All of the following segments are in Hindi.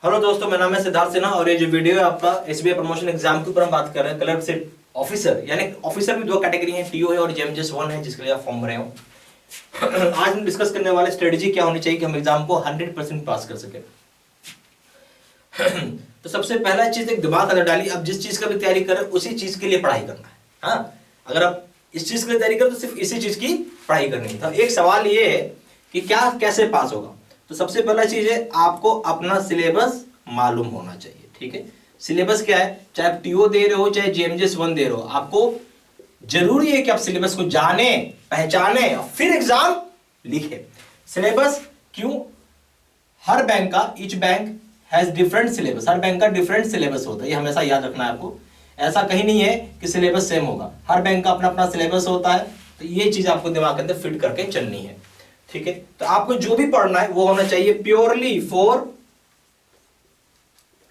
हेलो दोस्तों, मेरा नाम है सिद्धार्थ सिन्हा और ये जो वीडियो है आपका एसबीआई प्रमोशन एग्जाम के ऊपर हम बात कर रहे हैं। क्लर्क से ऑफिसर, यानी ऑफिसर भी दो कैटेगरी है, टीओ है और जेएमजेस 1 है, जिसके लिए आप फॉर्म भरे हो। आज हम डिस्कस करने वाले स्ट्रेटजी क्या होनी चाहिए कि हम एग्जाम को 100% पास कर सके। तो सबसे पहला चीज एक दिमाग अंदर डालिए, आप जिस चीज का भी तैयारी कर रहे हो उसी चीज के लिए पढ़ाई करना है। हाँ, अगर आप इस चीज के लिए तैयारी करो तो सिर्फ इसी चीज की पढ़ाई करनी है। तो एक सवाल ये है कि क्या कैसे पास होगा। तो सबसे पहला चीज है आपको अपना सिलेबस मालूम होना चाहिए। ठीक है, सिलेबस क्या है, चाहे आप टीओ दे रहे हो चाहे जेएमजेस 1 दे रहे हो, आपको जरूरी है कि आप सिलेबस को जाने, पहचाने और फिर एग्जाम लिखे। सिलेबस क्यों, हर बैंक का, each bank has different syllabus, her bank का डिफरेंट सिलेबस होता है, ये हमेशा याद रखना है आपको। ऐसा कहीं नहीं है कि सिलेबस सेम होगा, हर बैंक का अपना अपना सिलेबस होता है। तो ये चीज आपको दिमाग के अंदर फिट करके चलनी है। ठीक है, तो आपको जो भी पढ़ना है वो होना चाहिए प्योरली फॉर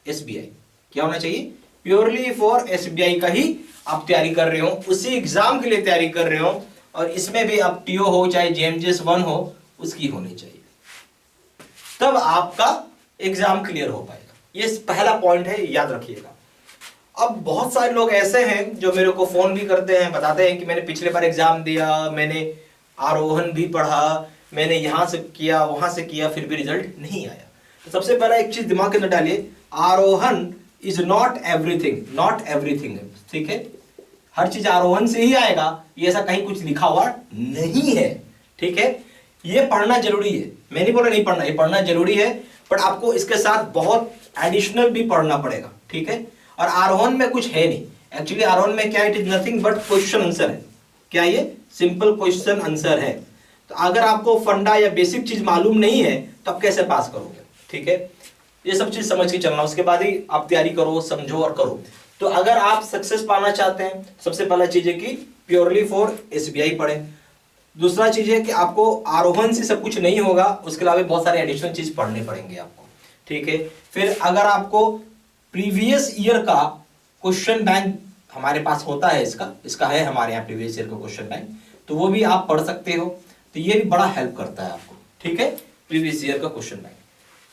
एसबीआई। क्या होना चाहिए, प्योरली फॉर एसबीआई का ही आप तैयारी कर रहे हो, उसी एग्जाम के लिए तैयारी कर रहे हो। और इसमें भी आप टीओ हो चाहे जेएमजेस 1 हो, उसकी होनी चाहिए, तब आपका एग्जाम क्लियर हो पाएगा। ये पहला पॉइंट है, याद रखिएगा। अब बहुत सारे लोग ऐसे हैं जो मेरे को फोन भी करते हैं, बताते हैं कि मैंने पिछले बार एग्जाम दिया, मैंने आरोहन भी पढ़ा, मैंने यहां से किया वहां से किया, फिर भी रिजल्ट नहीं आया। तो सबसे पहला एक चीज दिमाग के अंदर डालिए, Aarohan is not everything, not everything. ठीक है, हर चीज आरोहन से ही आएगा, ये ऐसा कहीं कुछ लिखा हुआ नहीं है। ठीक है, ये पढ़ना जरूरी है, मैं नहीं बोल रहा नहीं पढ़ना, ये पढ़ना जरूरी है, बट आपको इसके साथ बहुत एडिशनल भी पढ़ना पड़ेगा। ठीक है, और आरोहन में कुछ है नहीं, एक्चुअली आरोहन में क्या, it is nothing but question answer है। क्या ये सिंपल क्वेश्चन आंसर है। तो अगर आपको फंडा या बेसिक चीज मालूम नहीं है तो आप कैसे पास करोगे। ठीक है, ये सब चीज समझ के चलना, उसके बाद ही आप तैयारी करो, समझो और करो। तो अगर आप सक्सेस पाना चाहते हैं, सबसे पहला चीज है कि प्योरली फॉर एसबीआई पढ़े। दूसरा चीज है कि आपको आरोहन से सब कुछ नहीं होगा, उसके अलावा बहुत सारे एडिशनल चीज पढ़ने पड़ेंगे आपको। ठीक है, फिर अगर आपको प्रीवियस ईयर का क्वेश्चन बैंक हमारे पास होता है, इसका है हमारे यहाँ प्रीवियस ईयर का क्वेश्चन बैंक, तो वो भी आप पढ़ सकते हो। तो ये भी बड़ा हेल्प करता है आपको। ठीक है, प्रीवियस ईयर का क्वेश्चन बैंक।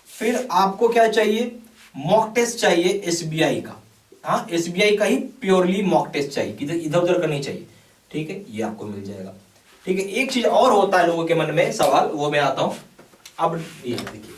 फिर आपको क्या चाहिए, मॉक टेस्ट चाहिए एसबीआई का। हाँ, एसबीआई का ही प्योरली मॉक टेस्ट चाहिए, इधर उधर का नहीं चाहिए। ठीक है, ये आपको मिल जाएगा। ठीक है, एक चीज और होता है लोगों के मन में सवाल, वो मैं आता हूं। अब ये देखिए,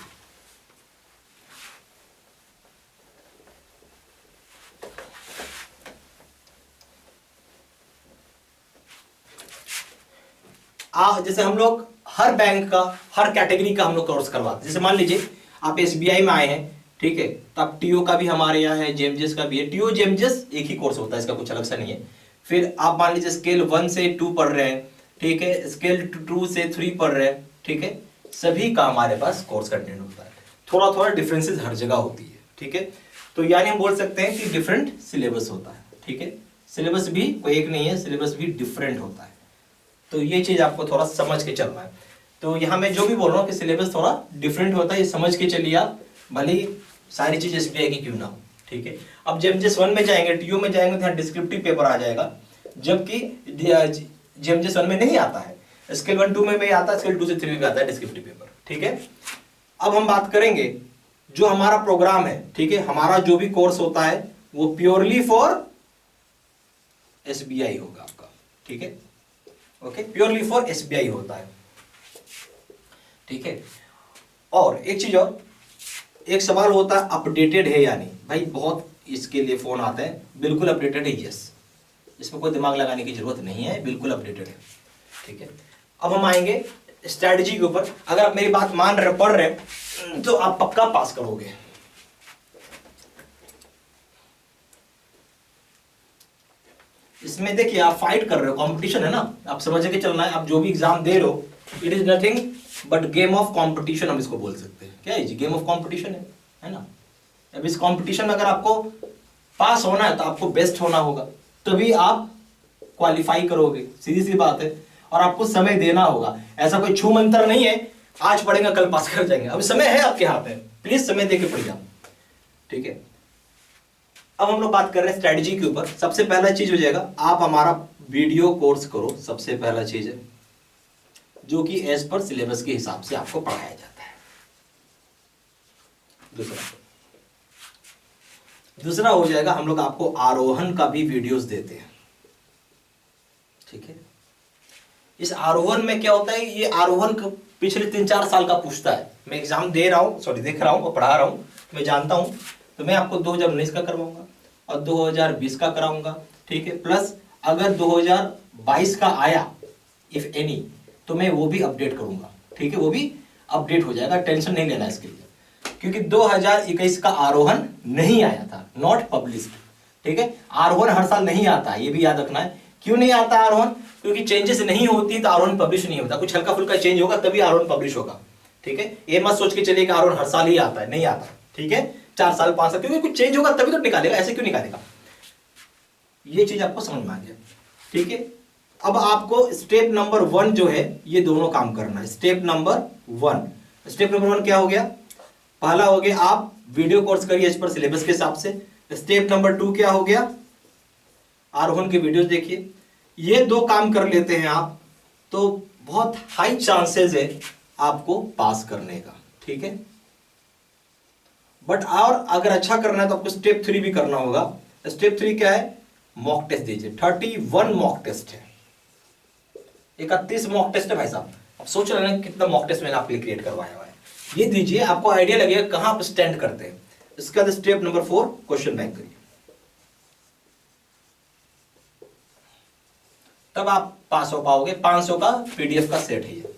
जैसे हम लोग हर बैंक का, हर कैटेगरी का हम लोग कोर्स करवाते हैं। जैसे मान लीजिए आप एसबीआई में आए हैं, ठीक है, तो आप टीओ का भी हमारे यहाँ है, जेएमजेस का भी है। टीओ जेएमजेस एक ही कोर्स होता है, इसका कुछ अलग सा नहीं है। फिर आप मान लीजिए स्केल 1 से 2 पढ़ रहे हैं, ठीक है, स्केल 2 से 3 पढ़ रहे हैं। ठीक है, सभी का हमारे पास कोर्स कंटेंट होता है, थोड़ा थोड़ा डिफरेंसेस हर जगह होती है। ठीक है, तो यानी हम बोल सकते हैं कि डिफरेंट सिलेबस होता है। ठीक है, सिलेबस भी कोई एक नहीं है, सिलेबस भी डिफरेंट होता है। तो ये चीज आपको थोड़ा समझ के चलना है। तो यहाँ मैं जो भी बोल रहा हूँ कि सिलेबस थोड़ा डिफरेंट होता है, ये समझ के चलिए आप, भले ही सारी चीज एसबीआई की क्यों ना हो। ठीक है, अब जेएमजेस 1 में जाएंगे, टीओ में जाएंगे तो यहाँ डिस्क्रिप्टिव पेपर आ जाएगा, जबकि जेएमजेस 1 में नहीं आता है। स्केल 1 2 में भी आता है, स्केल 2 से 3 में भी आता है डिस्क्रिप्टिव पेपर। ठीक है, अब हम बात करेंगे जो हमारा प्रोग्राम है। ठीक है, हमारा जो भी कोर्स होता है वो प्योरली फॉर एसबीआई होगा आपका। ठीक है, ओके, प्योरली फॉर एसबीआई होता है। ठीक है, और एक चीज और, एक सवाल होता है अपडेटेड है या नहीं। भाई बहुत इसके लिए फोन आते हैं, बिल्कुल अपडेटेड है, यस, इसमें कोई दिमाग लगाने की जरूरत नहीं है, बिल्कुल अपडेटेड है। ठीक है, अब हम आएंगे स्ट्रैटेजी के ऊपर। अगर आप मेरी बात मान रहे, पढ़ रहे तो आप पक्का पास करोगे। इसमें देखिए आप फाइट कर रहे हो, कंपटीशन है ना, आप समझ के चलना है। आप जो भी एग्जाम दे रहे हो, it is nothing but game of competition, हम इसको बोल सकते हैं। क्या है जी, गेम ऑफ कंपटीशन है ना। अब इस कंपटीशन में अगर आपको पास होना है तो आपको बेस्ट होना होगा, तभी आप क्वालिफाई करोगे, सीधी सी बात है। और आपको समय देना होगा, ऐसा कोई छू मंतर नहीं है आज पढ़ेंगे कल पास कर जाएंगे। अभी समय है आपके हाथ में, प्लीज समय दे के पढ़िए। ठीक है, अब हम लोग बात कर रहे हैं स्ट्रेटजी के ऊपर। सबसे पहला चीज हो जाएगा, आप हमारा वीडियो कोर्स करो, सबसे पहला चीज है, जो कि एज पर सिलेबस के हिसाब से आपको पढ़ाया जाता है। दूसरा, दूसरा हो जाएगा हम लोग आपको आरोहण का भी वीडियोस देते हैं, ठीक है। इस आरोहण में क्या होता है, ये आरोहण पिछले 3-4 साल का पूछता है। मैं एग्जाम दे रहा हूँ, सॉरी देख रहा हूँ और पढ़ा रहा हूँ, मैं जानता हूँ, तो मैं आपको 2019 का करवाऊंगा और 2020 का कराऊंगा, ठीक है। प्लस अगर 2022 का आया इफ एनी, तो मैं वो भी अपडेट करूंगा, ठीक है, वो भी अपडेट हो जाएगा, टेंशन नहीं लेना इसके लिए। क्योंकि 2021 का आरोहण नहीं आया था, नॉट पब्लिश्ड, ठीक है। आरोहण हर साल नहीं आता है, ये भी याद रखना है। क्यों नहीं आता आरोहण? क्योंकि चेंजेस नहीं होती तो आरोहण पब्लिश नहीं होता, कुछ हल्का फुल्का चेंज होगा तभी आरोहण पब्लिश होगा, ठीक है। ये मत सोच के चलिए कि आरोहण हर साल ही आता है, नहीं आता, ठीक है। 4 साल 5 साल, क्योंकि कुछ चेंज होगा तभी तो निकालेगा, ऐसे क्यों निकालेगा। ये चीज आपको समझ में आ गया, ठीक है। अब आपको स्टेप नंबर 1 जो है ये दोनों काम करना है। स्टेप नंबर 1 क्या हो गया? पहला हो गया आप वीडियो कोर्स करिए इस पर सिलेबस के हिसाब से। स्टेप नंबर 2 क्या हो गया? आरोहण के वीडियोस देखिए। ये 2 काम कर लेते हैं आप तो बहुत हाई चांसेस है आपको पास करने का, ठीक है। बट और अगर अच्छा करना है तो आपको स्टेप 3 भी करना होगा। स्टेप 3 क्या है? मॉक टेस्ट दीजिए। 31 मॉक टेस्ट है, 31 मॉक टेस्ट है भाई साहब। आप सोच रहे हैं कितना मॉक टेस्ट मैंने आपके लिए क्रिएट करवाया हुआ है। ये दीजिए, आपको आइडिया लगेगा कहां आप स्टैंड करते हैं। इसका स्टेप नंबर 4 क्वेश्चन बैंक करिए, तब आप पास हो पाओगे। 500 का पीडीएफ का सेट है ये,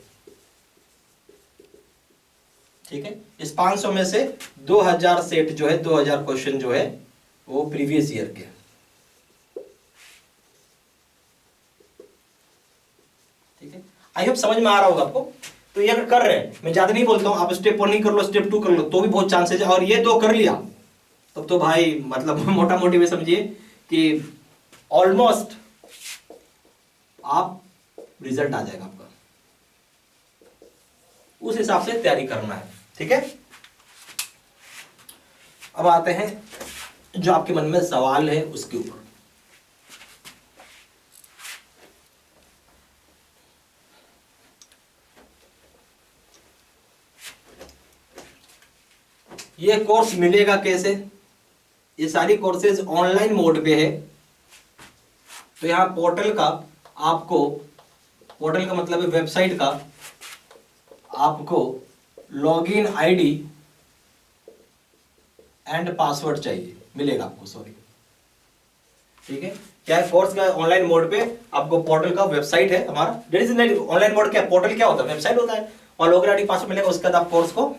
ठीक है। इस 500 में से 2000 सेट जो है, 2000 क्वेश्चन जो है वो प्रीवियस ईयर के, ठीक है। आई होप समझ में आ रहा होगा आपको। तो ये अगर कर रहे हैं, मैं ज्यादा नहीं बोलता हूं, आप स्टेप 1 नहीं कर लो, स्टेप 2 कर लो तो भी बहुत चांसेस है। और ये 2 कर लिया तब तो भाई मतलब मोटा मोटी में समझिए कि ऑलमोस्ट आप रिजल्ट आ जाएगा आपका। उस हिसाब से तैयारी करना है, ठीक है। अब आते हैं जो आपके मन में सवाल है उसके ऊपर। ये कोर्स मिलेगा कैसे? ये सारी कोर्सेज ऑनलाइन मोड पे है। तो यहां पोर्टल का आपको, पोर्टल का मतलब है वेबसाइट का, आपको लॉगिन आईडी एंड पासवर्ड चाहिए, मिलेगा आपको, सॉरी, ठीक है। क्या है? कोर्स का ऑनलाइन मोड पे आपको पोर्टल का वेबसाइट है हमारा। ऑनलाइन मोड क्या, पोर्टल क्या होता है? वेबसाइट होता है। और लॉगिन आईडी पासवर्ड मिलेगा, उसके बाद आप कोर्स को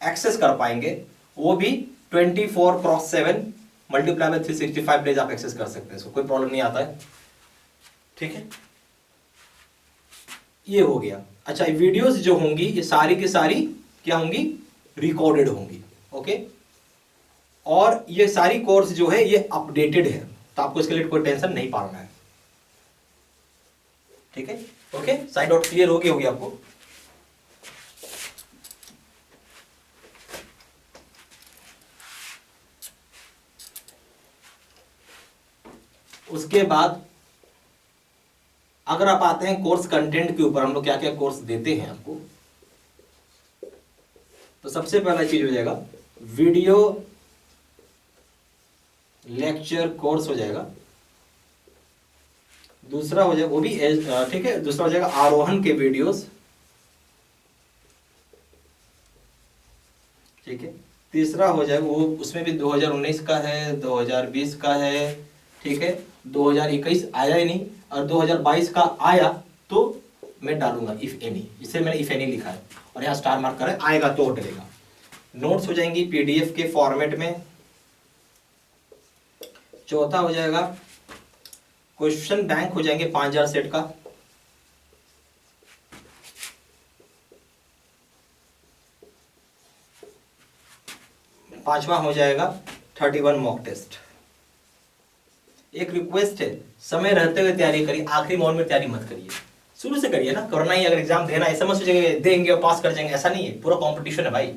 एक्सेस कर पाएंगे। वो भी 24/7 मल्टीप्लाई बाय 365 डेज आप एक्सेस कर सकते हैं, इसको कोई प्रॉब्लम नहीं आता है, ठीक है। ये हो गया। अच्छा, वीडियोस जो होंगी ये सारी की सारी क्या होंगी? रिकॉर्डेड होंगी, ओके। और ये सारी कोर्स जो है ये अपडेटेड है, तो आपको इसके लिए कोई टेंशन नहीं पालना है, ठीक है। ओके, साइड आउट क्लियर होगी आपको। उसके बाद अगर आप आते हैं कोर्स कंटेंट के ऊपर, हम लोग क्या क्या कोर्स देते हैं आपको। तो सबसे पहला चीज हो जाएगा वीडियो लेक्चर कोर्स हो जाएगा। दूसरा हो जाएगा वो भी ठीक है, दूसरा हो जाएगा आरोहण के वीडियोस, ठीक है। तीसरा हो जाएगा वो, उसमें भी 2019 का है, 2020 का है, ठीक है। 2021 आया ही नहीं, और 2022 का आया तो मैं डालूंगा इफ एनी, इसे मैंने इफ एनी लिखा है और यहाँ स्टार मार्क करा है, आएगा तो डलेगा। नोट्स हो जाएंगी पीडीएफ के फॉर्मेट में। चौथा हो जाएगा क्वेश्चन बैंक हो जाएंगे 5000 सेट का। पांचवा हो जाएगा 31 मॉक टेस्ट। एक रिक्वेस्ट है, समय रहते हुए तैयारी करिए, आखिरी मोमेंट में तैयारी मत करिए, शुरू से करिए ना। करना ही अगर एग्जाम देना, ऐसा मत सोचिए देंगे और पास कर जाएंगे, ऐसा नहीं है। पूरा कंपटीशन है भाई,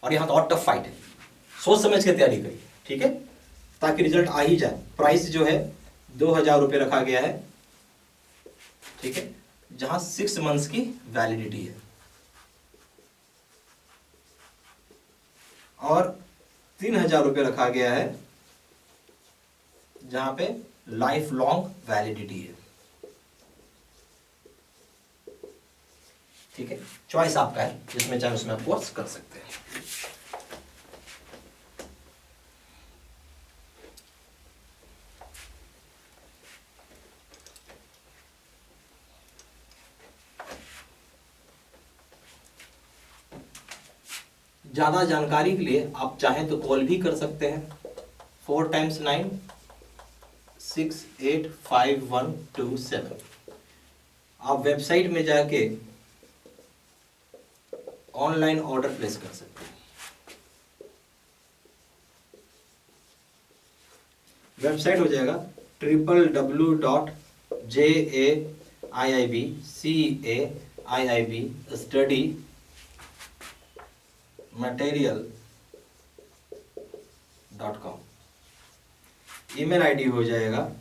और यहाँ तो और टफ फाइट है। सोच समझ के तैयारी करिए, ठीक है, ताकि रिजल्ट आ ही जाए। प्राइस जो है 2000 रुपये रखा गया है, ठीक है, जहां 6 मंथ्स की वैलिडिटी है। और 3000 रुपये रखा गया है जहां पे लाइफ लॉन्ग वैलिडिटी है। ठीक है, चॉइस आपका है, जिसमें चाहे उसमें आप कोर्स कर सकते हैं। ज़्यादा जानकारी के लिए आप चाहें तो कॉल भी कर सकते हैं 4 × 9 685127। आप वेबसाइट में जाके ऑनलाइन ऑर्डर प्लेस कर सकते हैं। वेबसाइट हो जाएगा www.jaiibcaibstudymaterial.com। ईमेल आईडी हो जाएगा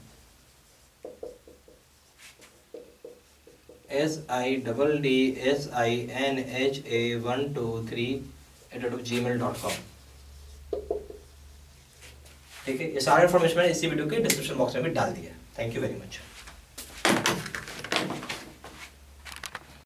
siddsinh123@gmail.com। ठीक है, ये सारा इन्फॉर्मेशन मैंने इसी वीडियो के डिस्क्रिप्शन बॉक्स में भी डाल दिया है। Thank you very much.